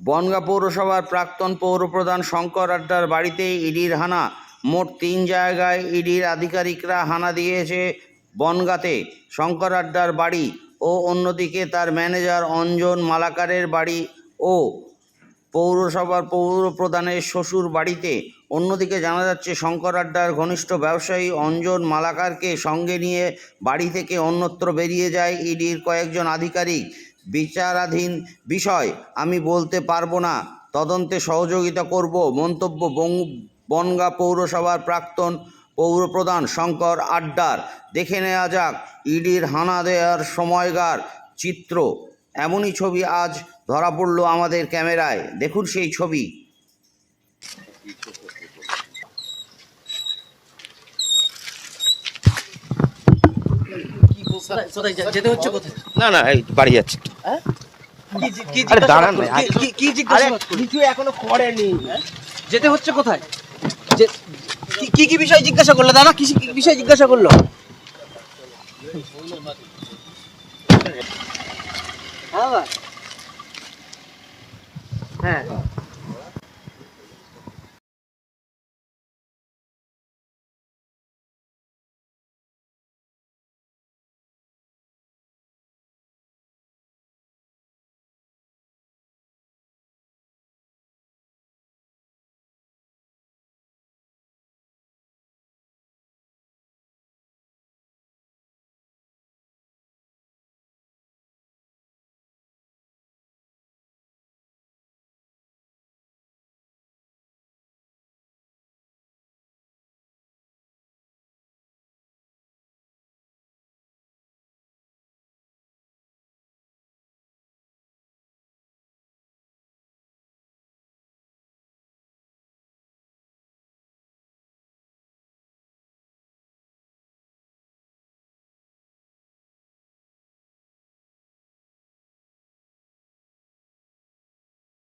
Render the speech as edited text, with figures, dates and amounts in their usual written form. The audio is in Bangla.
বনগাঁ পৌরসভার প্রাক্তন পৌরপ্রধান শঙ্কর আড্ডার বাড়িতে ইডির হানা। মোট 3 জায়গায় ইডির আধিকারিকরা হানা দিয়েছে বনগাঁতে। শঙ্কর আড্ডার বাড়ি ও অন্যদিকে তার ম্যানেজার অঞ্জন মালাকারের বাড়ি ও পৌরসভার পৌরপ্রধানের শ্বশুর বাড়িতে। অন্যদিকে জানা যাচ্ছে, শঙ্কর আড্ডার ঘনিষ্ঠ ব্যবসায়ী অঞ্জন মালাকারকে সঙ্গে নিয়ে বাড়ি থেকে অন্যত্র বেরিয়ে যায় ইডির কয়েকজন আধিকারিক। বিচারাধীন বিষয়, আমি বলতে পারবো না, তদন্তে সহযোগিতা করব, মন্তব্য বনগাঁ পৌরসভার প্রাক্তন পৌরপ্রধান শঙ্কর আড্ডার। দেখে নেওয়া যাক ইডির হানা দেওয়ার সময়কার চিত্র। এমনই ছবি আজ ধরা পড়ল আমাদের ক্যামেরায়। দেখুন সেই ছবি। যেতে হচ্ছে কোথায়? না না, এই বাড়ি যাচ্ছে। আরে দাঁড়ান না, কি জিজ্ঞাসা কিছু এখনো করেনি। যেতে হচ্ছে কোথায়? কি কি বিষয় জিজ্ঞাসা করলো দাদা? কি বিষয় জিজ্ঞাসা করলো? হ্যাঁ